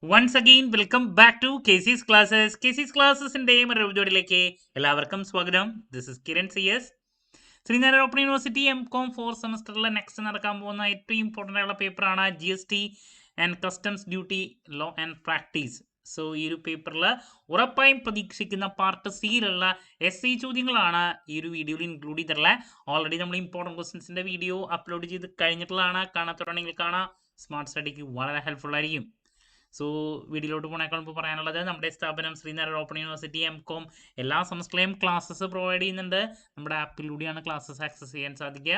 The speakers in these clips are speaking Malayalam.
Once again welcome back to KC's classes. KC's ക്ലാസ്സസിന്റെ മറ്റൊരു എപ്പിസോഡിലേക്ക് എല്ലാവർക്കും സ്വാഗതം. This is Kiran CS. Sreenarayana open university M.Com 4 സെമസ്റ്ററിലെ നെക്സ്റ്റ് നടക്കാൻ പോകുന്ന ഏറ്റവും ഇമ്പോർട്ടൻ്റ് ആയിട്ടുള്ള പേപ്പറാണ് GST and customs duty law and practice. So ഈ ഒരു പേപ്പറിൽ ഉറപ്പായും പ്രതീക്ഷിക്കുന്ന പാർട്ട് സിയിലുള്ള SE ചോദ്യങ്ങളാണ് ഈ ഒരു വീഡിയോയിൽ ഇൻക്ലൂഡ് ചെയ്തിട്ടുള്ളത്. ഓൾറെഡി നമ്മൾ ഇമ്പോർട്ടൻറ്റ് ക്വസ്റ്റ്യൻസിൻ്റെ വീഡിയോ അപ്ലോഡ് ചെയ്ത് കഴിഞ്ഞിട്ടുള്ളതാണ്. കാണാത്തവരുണ്ടെങ്കിൽ കാണാം. സ്മാർട്ട് സ്റ്റഡിക്ക് വളരെ ഹെൽപ്ഫുൾ ആയിരിക്കും. സോ വീഡിയോയിലോട്ട് പോണേക്കാൾ മുമ്പ് പറയാനുള്ളത്, നമ്മുടെ സ്ഥാപനം ശ്രീനാരായണ ഓപ്പൺ യൂണിവേഴ്സിറ്റി M.Com എല്ലാ സെമസ്റ്ററിലെയും ക്ലാസ്സസ് പ്രൊവൈഡ് ചെയ്യുന്നുണ്ട്. നമ്മുടെ ആപ്പിലൂടെയാണ് ക്ലാസ്സസ് ആക്സസ് ചെയ്യാൻ സാധിക്കുക.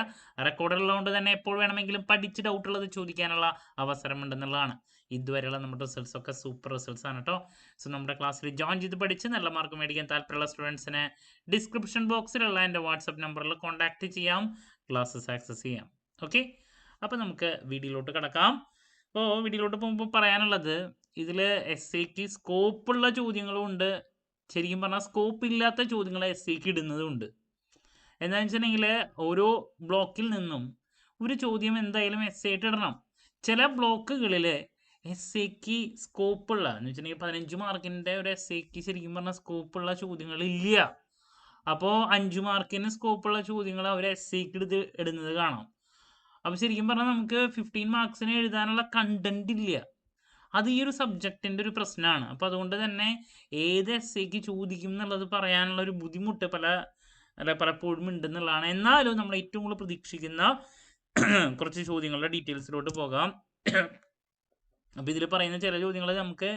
റെക്കോർഡുള്ളതുകൊണ്ട് തന്നെ എപ്പോൾ വേണമെങ്കിലും പഠിച്ച് ഡൗട്ടുള്ളത് ചോദിക്കാനുള്ള അവസരമുണ്ടെന്നുള്ളതാണ്. ഇതുവരെയുള്ള നമ്മുടെ റിസൾട്ട്സ് ഒക്കെ സൂപ്പർ റിസൾട്ട്സ് ആണ് കേട്ടോ. സോ നമ്മുടെ ക്ലാസ്സിൽ ജോയിൻ ചെയ്ത് പഠിച്ച് നല്ല മാർക്ക് മേടിക്കാൻ താല്പര്യമുള്ള സ്റ്റുഡൻസിന് ഡിസ്ക്രിപ്ഷൻ ബോക്സിലുള്ള എൻ്റെ വാട്സപ്പ് നമ്പറിൽ കോൺടാക്ട് ചെയ്യാം, ക്ലാസ്സസ് ആക്സസ് ചെയ്യാം. ഓക്കെ, അപ്പോൾ നമുക്ക് വീഡിയോയിലോട്ട് കിടക്കാം. അപ്പോൾ വീഡിയോയിലോട്ട് പോകുമ്പോൾ പറയാനുള്ളത്, ഇതിൽ SAക്ക് സ്കോപ്പുള്ള ചോദ്യങ്ങളും ഉണ്ട്, ശരിക്കും പറഞ്ഞാൽ സ്കോപ്പ് ഇല്ലാത്ത ചോദ്യങ്ങൾ SAക്ക് ഇടുന്നതും ഉണ്ട്. എന്താണെന്ന് വെച്ചിട്ടുണ്ടെങ്കിൽ ഓരോ ബ്ലോക്കിൽ നിന്നും ഒരു ചോദ്യം എന്തായാലും SA ആയിട്ട് ഇടണം. ചില ബ്ലോക്കുകളിൽ SAക്ക് സ്കോപ്പുള്ള എന്ന് വെച്ചിട്ടുണ്ടെങ്കിൽ 15 മാർക്കിൻ്റെ ഒരു SAക്ക് ശരിക്കും പറഞ്ഞാൽ സ്കോപ്പുള്ള ചോദ്യങ്ങളില്ല. അപ്പോൾ 5 മാർക്കിന് സ്കോപ്പുള്ള ചോദ്യങ്ങൾ അവർ SAക്ക് ഇടുന്നത് കാണാം. അപ്പോൾ ശരിക്കും പറഞ്ഞാൽ നമുക്ക് 15 മാർക്സിന് എഴുതാനുള്ള കണ്ടന്റ് ഇല്ല. അത് ഈ ഒരു സബ്ജക്റ്റിൻ്റെ ഒരു പ്രശ്നമാണ്. അപ്പോൾ അതുകൊണ്ട് തന്നെ ഏത് SAക്ക് ചോദിക്കും എന്നുള്ളത് പറയാനുള്ള ഒരു ബുദ്ധിമുട്ട് പലപ്പോഴും ഉണ്ടെന്നുള്ളതാണ്. എന്നാലും നമ്മൾ ഏറ്റവും കൂടുതൽ പ്രതീക്ഷിക്കുന്ന കുറച്ച് ചോദ്യങ്ങളുടെ ഡീറ്റെയിൽസിലോട്ട് പോകാം. അപ്പോൾ ഇതിൽ പറയുന്ന ചില ചോദ്യങ്ങൾ നമുക്ക്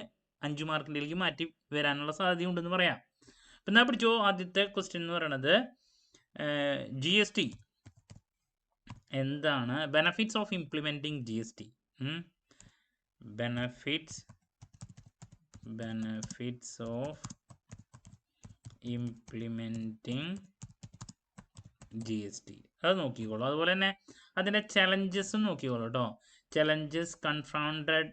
5 മാർക്കിൻ്റെലേക്ക് മാറ്റി വരാനുള്ള സാധ്യതയുണ്ടെന്ന് പറയാം. അപ്പം എന്നാൽ പിടിച്ചോ, ആദ്യത്തെ ക്വസ്റ്റ്യൻ എന്ന് പറയുന്നത് GST എന്താണ്? Benefits of implementing GST. Benefits of implementing GST അത് നോക്കിക്കോളൂ. അതുപോലെ തന്നെ അതിൻ്റെ ചലഞ്ചസും നോക്കിക്കോളൂ കേട്ടോ. Challenges confronted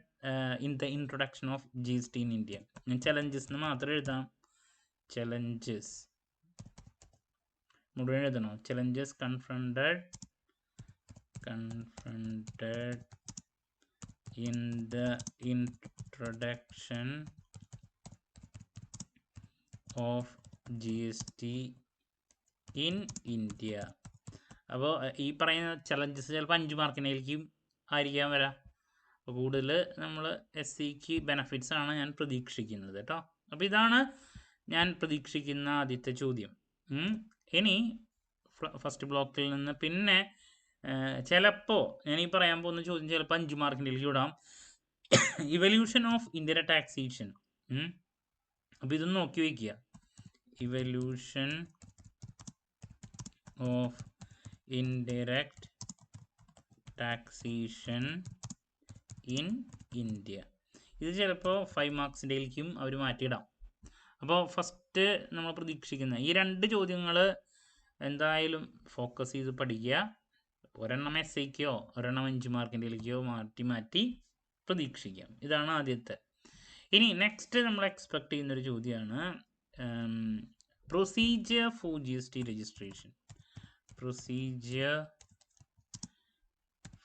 in the introduction of GST in India. ഞാൻ ചലഞ്ചസ് എന്ന് മാത്രം എഴുതാം. ചലഞ്ചസ് മുഴുവൻ എഴുതണോ? Challenges confronted in the introduction of GST in India. അപ്പോൾ ഈ പറയുന്ന ചലഞ്ചസ് ചിലപ്പോൾ 5 മാർക്കിനേക്കും ആയിരിക്കാൻ വരാം. അപ്പോൾ കൂടുതൽ നമ്മൾ SCക്ക് ബെനഫിറ്റ്സ് ആണ് ഞാൻ പ്രതീക്ഷിക്കുന്നത് കേട്ടോ. അപ്പോൾ ഇതാണ് ഞാൻ പ്രതീക്ഷിക്കുന്ന ആദ്യത്തെ ചോദ്യം. ഇനി ഫസ്റ്റ് ബ്ലോക്കിൽ നിന്ന് പിന്നെ ചിലപ്പോൾ ഞാൻ ഈ പറയാൻ പോകുന്ന ചോദ്യം ചിലപ്പോൾ 5 മാർക്കിൻ്റെലേക്ക് വിടാം. Evolution of indirect taxation. അപ്പോൾ ഇതൊന്ന് നോക്കി വയ്ക്കുക. Evolution of indirect taxation in India. ഇത് ചിലപ്പോൾ 5 മാർക്സിൻ്റെയിലേക്കും അവർ മാറ്റിയിടാം. അപ്പോൾ ഫസ്റ്റ് നമ്മൾ പ്രതീക്ഷിക്കുന്ന ഈ 2 ചോദ്യങ്ങൾ എന്തായാലും ഫോക്കസ് ചെയ്ത് പഠിക്കുക. ഒരെണ്ണം SAക്കോ ഒരെണ്ണം 5 മാർക്കിൻ്റെയിലേക്കോ മാറ്റി പ്രതീക്ഷിക്കാം. ഇതാണ് ആദ്യത്തെ. ഇനി നെക്സ്റ്റ് നമ്മൾ എക്സ്പെക്ട് ചെയ്യുന്നൊരു ചോദ്യമാണ് procedure for GST registration. Procedure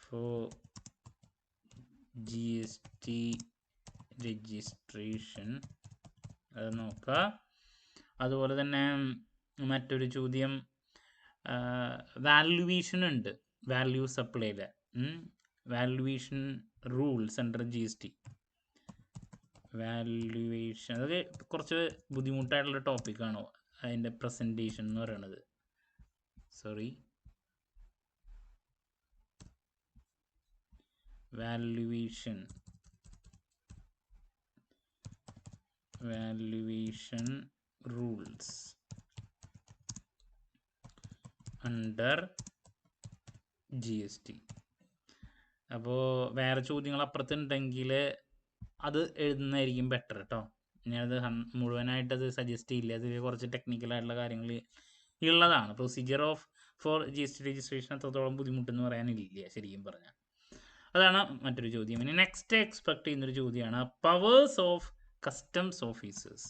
for GST registration അത് നോക്കുക. അതുപോലെ തന്നെ മറ്റൊരു ചോദ്യം വാല്യുവേഷൻ ഉണ്ട്. വാല്യൂ സപ്ലൈയിലെ valuation rules under GST. Valuation അതൊക്കെ കുറച്ച് ബുദ്ധിമുട്ടായിട്ടുള്ള ടോപ്പിക്കാണ്. അതിൻ്റെ പ്രസൻറ്റേഷൻ എന്ന് പറയുന്നത് വാല്യുവേഷൻ റൂൾസ് അണ്ടർ GST. അപ്പോൾ വേറെ ചോദ്യങ്ങൾ അപ്പുറത്തുണ്ടെങ്കിൽ അത് എഴുതുന്നതായിരിക്കും ബെറ്റർ കേട്ടോ. ഞാനത് മുഴുവനായിട്ടത് സജസ്റ്റ് ചെയ്യില്ല. അതിൽ കുറച്ച് ടെക്നിക്കലായിട്ടുള്ള കാര്യങ്ങൾ ഉള്ളതാണ്. പ്രൊസീജിയർ ഫോർ GST രജിസ്ട്രേഷൻ അത്രത്തോളം ബുദ്ധിമുട്ടെന്ന് പറയാനില്ല ശരിക്കും പറഞ്ഞാൽ. അതാണ് മറ്റൊരു ചോദ്യം. ഇനി നെക്സ്റ്റ് എക്സ്പെക്ട് ചെയ്യുന്നൊരു ചോദ്യമാണ് powers of customs officers.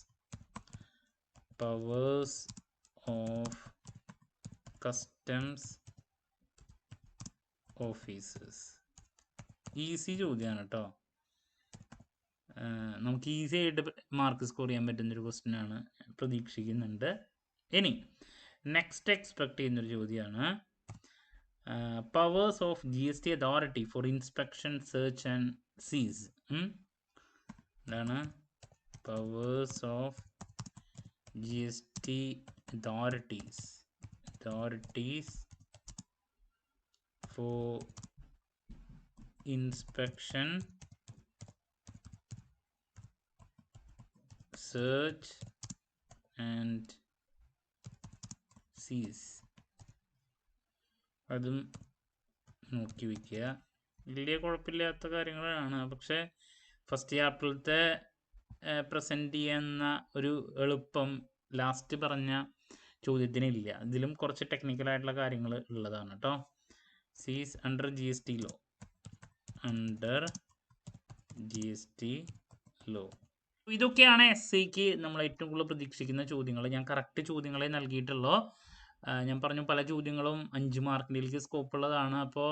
Powers of customs officers easy ചോദ്യമാണ് കേട്ടോ. നമുക്ക് ഈസി ആയിട്ട് മാർക്ക് സ്കോർ ചെയ്യാൻ പറ്റുന്നൊരു ക്വസ്റ്റ്യൻ ആണ്, പ്രതീക്ഷിക്കുന്നുണ്ട്. ഇനി നെക്സ്റ്റ് എക്സ്പെക്ട് ചെയ്യുന്നൊരു ചോദ്യമാണ് powers of GST authority four inspection search and സീസ്. എന്താണ് powers of GST authorities for inspection, search and seize. അതും നോക്കി വയ്ക്കുക. വലിയ കുഴപ്പമില്ലാത്ത കാര്യങ്ങളാണ്, പക്ഷേ ഫസ്റ്റ് ചാപ്റ്ററിലത്തെ പ്രസൻറ്റ് ചെയ്യുന്ന ഒരു എളുപ്പം ലാസ്റ്റ് പറഞ്ഞ ചോദ്യത്തിനില്ല. ഇതിലും കുറച്ച് ടെക്നിക്കലായിട്ടുള്ള കാര്യങ്ങൾ ഉള്ളതാണ് കേട്ടോ. സീസ് അണ്ടർ GST ലോ. ഇതൊക്കെയാണ് SAക്ക് നമ്മൾ ഏറ്റവും കൂടുതൽ പ്രതീക്ഷിക്കുന്ന ചോദ്യങ്ങൾ. ഞാൻ കറക്റ്റ് ചോദ്യങ്ങളെ നൽകിയിട്ടുള്ളൂ. ഞാൻ പറഞ്ഞു പല ചോദ്യങ്ങളും 5 മാർക്കിൻ്റെയിലേക്ക് സ്കോപ്പ് ഉള്ളതാണ്. അപ്പോൾ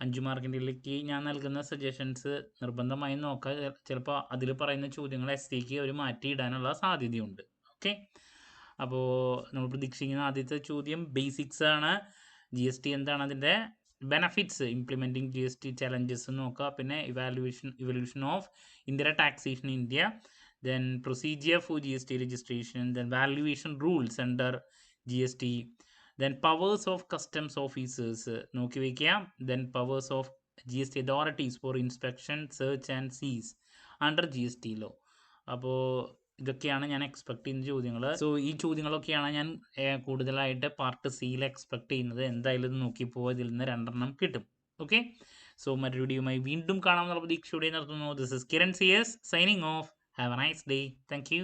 5 മാർക്കിൻ്റെയിലേക്ക് ഞാൻ നൽകുന്ന സജഷൻസ് നിർബന്ധമായും നോക്കുക. ചിലപ്പോൾ അതിൽ പറയുന്ന ചോദ്യങ്ങൾ SAക്ക് ഒരു മാറ്റിയിടാനുള്ള സാധ്യതയുണ്ട്. ഓക്കെ, അപ്പോൾ നമ്മൾ പ്രതീക്ഷിക്കുന്ന ആദ്യത്തെ ചോദ്യം ബേസിക്സ് ആണ്. GST എന്താണ്, അതിൻ്റെ ബെനഫിറ്റ്സ്, ഇംപ്ലിമെൻറ്റിംഗ് GST ചലഞ്ചസ് നോക്കുക. പിന്നെ ഇവല്യൂഷൻ ഓഫ് ഇന്ത്യയുടെ taxation in India, then procedure for GST registration, then valuation rules under GST, then powers of customs officers നോക്കി വയ്ക്കുക, then powers of GST authorities for inspection, search and seize under GST law. അപ്പോൾ ഇതൊക്കെയാണ് ഞാൻ എക്സ്പെക്ട് ചെയ്യുന്ന ചോദ്യങ്ങൾ. സോ ഈ ചോദ്യങ്ങളൊക്കെയാണ് ഞാൻ കൂടുതലായിട്ട് പാർട്ട് സിയിൽ എക്സ്പെക്ട് ചെയ്യുന്നത്. എന്തായാലും ഇത് നോക്കിപ്പോൾ ഇതിൽ നിന്ന് 2 കിട്ടും. ഓക്കെ, സോ മറ്റൊരു വീഡിയോയുമായി വീണ്ടും കാണാമെന്നുള്ള പ്രതീക്ഷയോടെ നിർത്തുന്നു. This is Kiran CS signing off. Have a nice day. Thank you.